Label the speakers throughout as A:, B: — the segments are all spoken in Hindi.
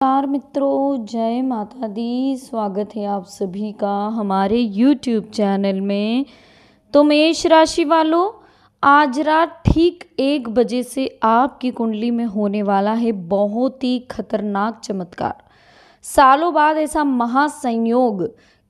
A: नमस्कार मित्रों, जय माता दी। स्वागत है आप सभी का हमारे YouTube चैनल में। तो मेष राशि वालों, आज रात ठीक 1 बजे से आपकी कुंडली में होने वाला है बहुत ही खतरनाक चमत्कार। सालों बाद ऐसा महासंयोग,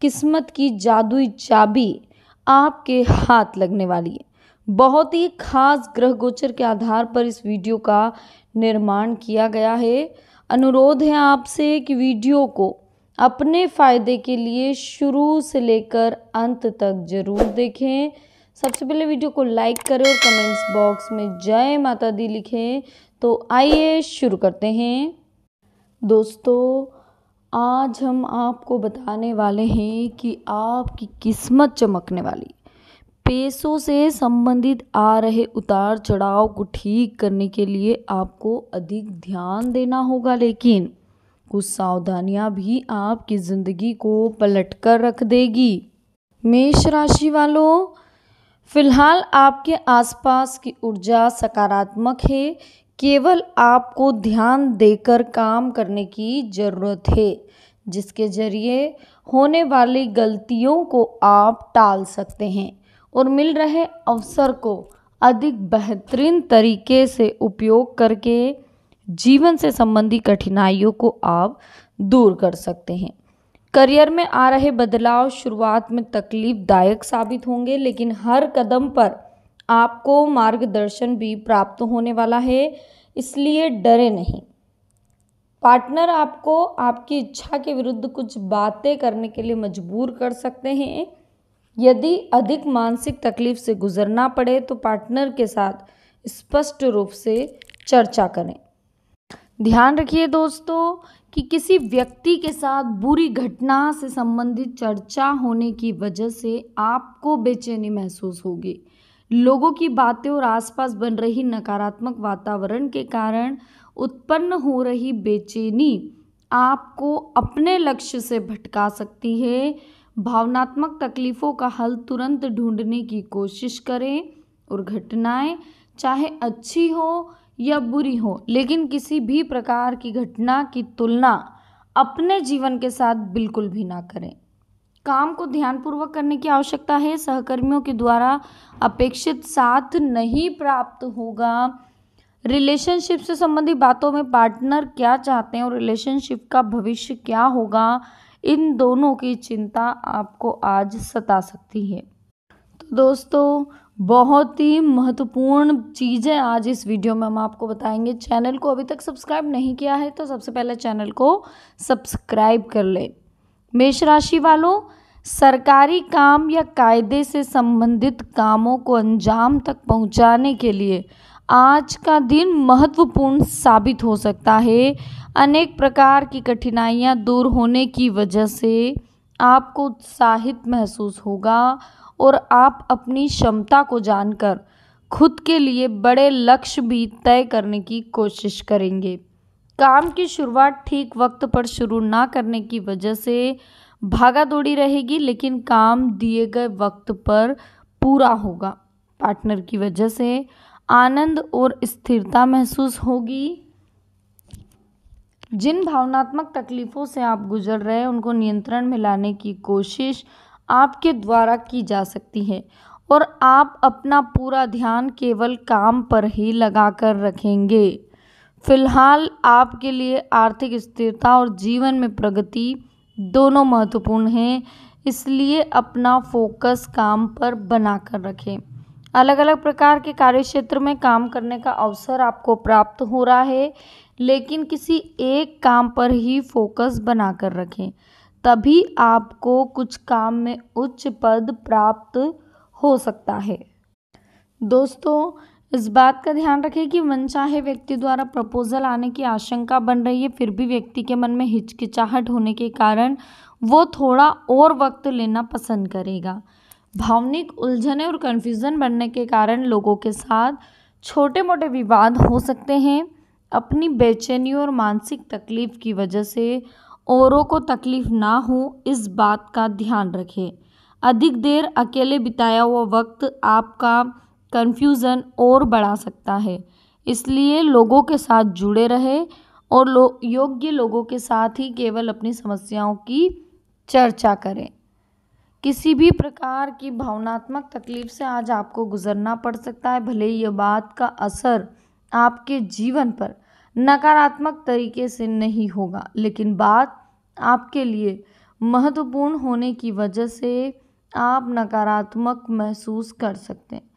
A: किस्मत की जादुई चाबी आपके हाथ लगने वाली है। बहुत ही खास ग्रह गोचर के आधार पर इस वीडियो का निर्माण किया गया है। अनुरोध है आपसे कि वीडियो को अपने फ़ायदे के लिए शुरू से लेकर अंत तक ज़रूर देखें। सबसे पहले वीडियो को लाइक करें और कमेंट्स बॉक्स में जय माता दी लिखें। तो आइए शुरू करते हैं। दोस्तों, आज हम आपको बताने वाले हैं कि आपकी किस्मत चमकने वाली। पैसों से संबंधित आ रहे उतार चढ़ाव को ठीक करने के लिए आपको अधिक ध्यान देना होगा, लेकिन कुछ सावधानियां भी आपकी ज़िंदगी को पलट कर रख देगी। मेष राशि वालों, फिलहाल आपके आसपास की ऊर्जा सकारात्मक है। केवल आपको ध्यान देकर काम करने की ज़रूरत है, जिसके जरिए होने वाली गलतियों को आप टाल सकते हैं और मिल रहे अवसर को अधिक बेहतरीन तरीके से उपयोग करके जीवन से संबंधी कठिनाइयों को आप दूर कर सकते हैं। करियर में आ रहे बदलाव शुरुआत में तकलीफदायक साबित होंगे, लेकिन हर कदम पर आपको मार्गदर्शन भी प्राप्त होने वाला है, इसलिए डरे नहीं। पार्टनर आपको आपकी इच्छा के विरुद्ध कुछ बातें करने के लिए मजबूर कर सकते हैं। यदि अधिक मानसिक तकलीफ से गुजरना पड़े तो पार्टनर के साथ स्पष्ट रूप से चर्चा करें। ध्यान रखिए दोस्तों कि किसी व्यक्ति के साथ बुरी घटना से संबंधित चर्चा होने की वजह से आपको बेचैनी महसूस होगी। लोगों की बातें और आसपास बन रही नकारात्मक वातावरण के कारण उत्पन्न हो रही बेचैनी आपको अपने लक्ष्य से भटका सकती है। भावनात्मक तकलीफ़ों का हल तुरंत ढूंढने की कोशिश करें और घटनाएं चाहे अच्छी हो या बुरी हो, लेकिन किसी भी प्रकार की घटना की तुलना अपने जीवन के साथ बिल्कुल भी ना करें। काम को ध्यानपूर्वक करने की आवश्यकता है। सहकर्मियों के द्वारा अपेक्षित साथ नहीं प्राप्त होगा। रिलेशनशिप से संबंधित बातों में पार्टनर क्या चाहते हैं और रिलेशनशिप का भविष्य क्या होगा, इन दोनों की चिंता आपको आज सता सकती है। तो दोस्तों, बहुत ही महत्वपूर्ण चीज़ें आज इस वीडियो में हम आपको बताएंगे। चैनल को अभी तक सब्सक्राइब नहीं किया है तो सबसे पहले चैनल को सब्सक्राइब कर ले। मेष राशि वालों, सरकारी काम या कायदे से संबंधित कामों को अंजाम तक पहुंचाने के लिए आज का दिन महत्वपूर्ण साबित हो सकता है। अनेक प्रकार की कठिनाइयां दूर होने की वजह से आपको उत्साहित महसूस होगा और आप अपनी क्षमता को जानकर खुद के लिए बड़े लक्ष्य भी तय करने की कोशिश करेंगे। काम की शुरुआत ठीक वक्त पर शुरू ना करने की वजह से भागा दौड़ी रहेगी, लेकिन काम दिए गए वक्त पर पूरा होगा। पार्टनर की वजह से आनंद और स्थिरता महसूस होगी। जिन भावनात्मक तकलीफ़ों से आप गुजर रहे हैं उनको नियंत्रण में लाने की कोशिश आपके द्वारा की जा सकती है और आप अपना पूरा ध्यान केवल काम पर ही लगाकर रखेंगे। फिलहाल आपके लिए आर्थिक स्थिरता और जीवन में प्रगति दोनों महत्वपूर्ण हैं, इसलिए अपना फोकस काम पर बनाकर रखें। अलग अलग प्रकार के कार्यक्षेत्र में काम करने का अवसर आपको प्राप्त हो रहा है, लेकिन किसी एक काम पर ही फोकस बनाकर रखें, तभी आपको कुछ काम में उच्च पद प्राप्त हो सकता है। दोस्तों, इस बात का ध्यान रखें कि मनचाहे व्यक्ति द्वारा प्रपोजल आने की आशंका बन रही है, फिर भी व्यक्ति के मन में हिचकिचाहट होने के कारण वो थोड़ा और वक्त लेना पसंद करेगा। भावनिक उलझने और कन्फ्यूज़न बनने के कारण लोगों के साथ छोटे मोटे विवाद हो सकते हैं। अपनी बेचैनी और मानसिक तकलीफ की वजह से औरों को तकलीफ ना हो, इस बात का ध्यान रखें। अधिक देर अकेले बिताया हुआ वक्त आपका कन्फ्यूज़न और बढ़ा सकता है, इसलिए लोगों के साथ जुड़े रहें और योग्य लोगों के साथ ही केवल अपनी समस्याओं की चर्चा करें। किसी भी प्रकार की भावनात्मक तकलीफ से आज आपको गुजरना पड़ सकता है। भले ही यह बात का असर आपके जीवन पर नकारात्मक तरीके से नहीं होगा, लेकिन बात आपके लिए महत्वपूर्ण होने की वजह से आप नकारात्मक महसूस कर सकते हैं।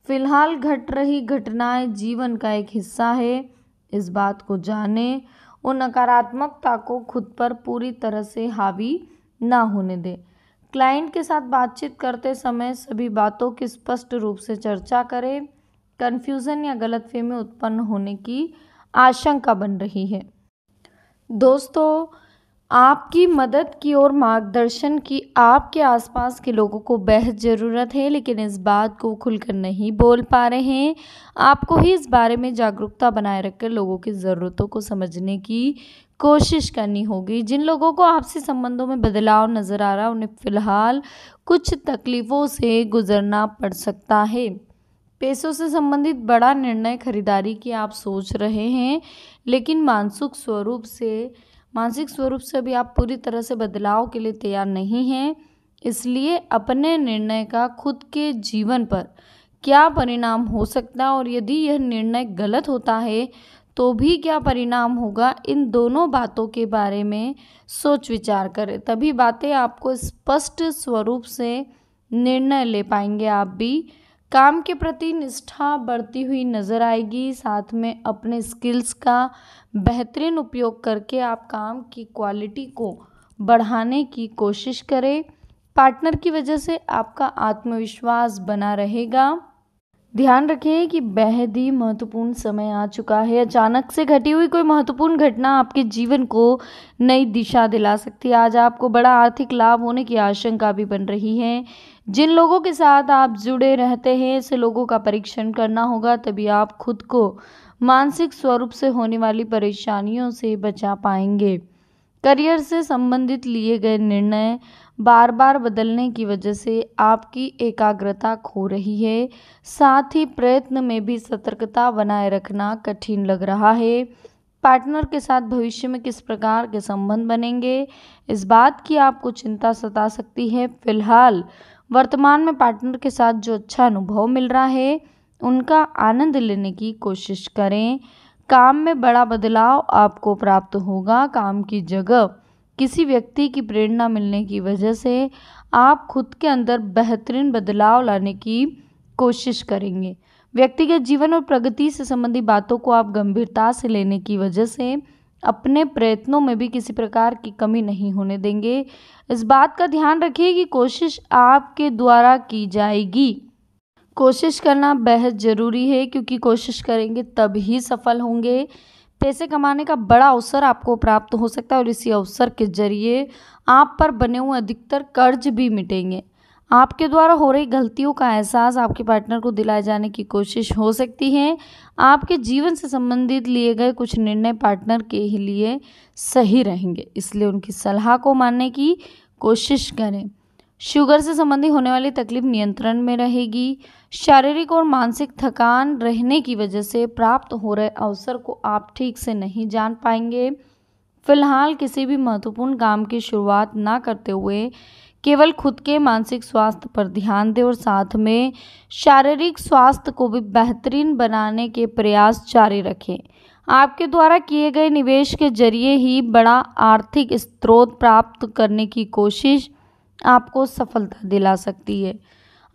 A: फिलहाल घट रही घटनाएं जीवन का एक हिस्सा है। इस बात को जानें और नकारात्मकता को खुद पर पूरी तरह से हावी ना होने दें। क्लाइंट के साथ बातचीत करते समय सभी बातों की स्पष्ट रूप से चर्चा करें। कन्फ्यूज़न या गलतफहमी उत्पन्न होने की आशंका बन रही है। दोस्तों, आपकी मदद की और मार्गदर्शन की आपके आसपास के लोगों को बेहद ज़रूरत है, लेकिन इस बात को खुलकर नहीं बोल पा रहे हैं। आपको ही इस बारे में जागरूकता बनाए रखकर लोगों की ज़रूरतों को समझने की कोशिश करनी होगी। जिन लोगों को आपसी संबंधों में बदलाव नज़र आ रहा है, उन्हें फ़िलहाल कुछ तकलीफ़ों से गुजरना पड़ सकता है। पैसों से संबंधित बड़ा निर्णय खरीदारी की आप सोच रहे हैं, लेकिन मानसिक स्वरूप से अभी आप पूरी तरह से बदलाव के लिए तैयार नहीं हैं। इसलिए अपने निर्णय का खुद के जीवन पर क्या परिणाम हो सकता है और यदि यह निर्णय गलत होता है तो भी क्या परिणाम होगा, इन दोनों बातों के बारे में सोच विचार करें। तभी बातें आपको स्पष्ट स्वरूप से निर्णय ले पाएंगे। आप भी काम के प्रति निष्ठा बढ़ती हुई नज़र आएगी। साथ में अपने स्किल्स का बेहतरीन उपयोग करके आप काम की क्वालिटी को बढ़ाने की कोशिश करें। पार्टनर की वजह से आपका आत्मविश्वास बना रहेगा। ध्यान रखें कि बेहद ही महत्वपूर्ण समय आ चुका है। अचानक से घटी हुई कोई महत्वपूर्ण घटना आपके जीवन को नई दिशा दिला सकती है। आज आपको बड़ा आर्थिक लाभ होने की आशंका भी बन रही है। जिन लोगों के साथ आप जुड़े रहते हैं, ऐसे लोगों का परीक्षण करना होगा, तभी आप खुद को मानसिक स्वरूप से होने वाली परेशानियों से बचा पाएंगे। करियर से संबंधित लिए गए निर्णय बार बार बदलने की वजह से आपकी एकाग्रता खो रही है। साथ ही प्रयत्न में भी सतर्कता बनाए रखना कठिन लग रहा है। पार्टनर के साथ भविष्य में किस प्रकार के संबंध बनेंगे, इस बात की आपको चिंता सता सकती है। फिलहाल वर्तमान में पार्टनर के साथ जो अच्छा अनुभव मिल रहा है, उनका आनंद लेने की कोशिश करें। काम में बड़ा बदलाव आपको प्राप्त होगा। काम की जगह किसी व्यक्ति की प्रेरणा मिलने की वजह से आप खुद के अंदर बेहतरीन बदलाव लाने की कोशिश करेंगे। व्यक्तिगत जीवन और प्रगति से संबंधी बातों को आप गंभीरता से लेने की वजह से अपने प्रयत्नों में भी किसी प्रकार की कमी नहीं होने देंगे। इस बात का ध्यान रखिए कि कोशिश आपके द्वारा की जाएगी। कोशिश करना बेहद ज़रूरी है, क्योंकि कोशिश करेंगे तब ही सफल होंगे। पैसे कमाने का बड़ा अवसर आपको प्राप्त हो सकता है और इसी अवसर के जरिए आप पर बने हुए अधिकतर कर्ज भी मिटेंगे। आपके द्वारा हो रही गलतियों का एहसास आपके पार्टनर को दिलाए जाने की कोशिश हो सकती है। आपके जीवन से संबंधित लिए गए कुछ निर्णय पार्टनर के ही लिए सही रहेंगे, इसलिए उनकी सलाह को मानने की कोशिश करें। शुगर से संबंधित होने वाली तकलीफ नियंत्रण में रहेगी। शारीरिक और मानसिक थकान रहने की वजह से प्राप्त हो रहे अवसर को आप ठीक से नहीं जान पाएंगे। फिलहाल किसी भी महत्वपूर्ण काम की शुरुआत ना करते हुए केवल खुद के मानसिक स्वास्थ्य पर ध्यान दें और साथ में शारीरिक स्वास्थ्य को भी बेहतरीन बनाने के प्रयास जारी रखें। आपके द्वारा किए गए निवेश के जरिए ही बड़ा आर्थिक स्रोत प्राप्त करने की कोशिश आपको सफलता दिला सकती है।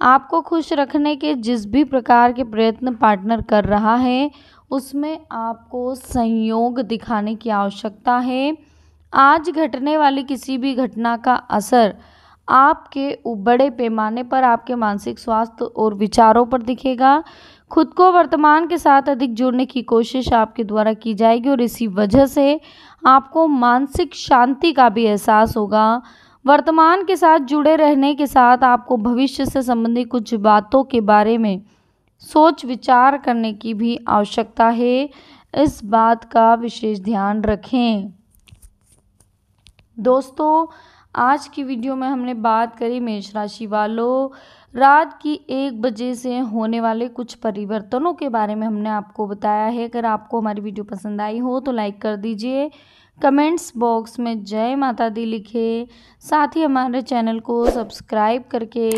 A: आपको खुश रखने के जिस भी प्रकार के प्रयत्न पार्टनर कर रहा है, उसमें आपको संयोग दिखाने की आवश्यकता है। आज घटने वाली किसी भी घटना का असर आपके बड़े पैमाने पर आपके मानसिक स्वास्थ्य और विचारों पर दिखेगा। खुद को वर्तमान के साथ अधिक जोड़ने की कोशिश आपके द्वारा की जाएगी और इसी वजह से आपको मानसिक शांति का भी एहसास होगा। वर्तमान के साथ जुड़े रहने के साथ आपको भविष्य से संबंधित कुछ बातों के बारे में सोच विचार करने की भी आवश्यकता है। इस बात का विशेष ध्यान रखें। दोस्तों, आज की वीडियो में हमने बात करी मेष राशि वालों, रात की 1 बजे से होने वाले कुछ परिवर्तनों के बारे में हमने आपको बताया है। अगर आपको हमारी वीडियो पसंद आई हो तो लाइक कर दीजिए, कमेंट्स बॉक्स में जय माता दी लिखे, साथ ही हमारे चैनल को सब्सक्राइब करके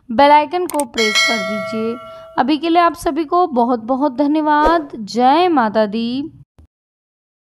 A: बेल आइकन को प्रेस कर दीजिए। अभी के लिए आप सभी को बहुत बहुत धन्यवाद। जय माता दी।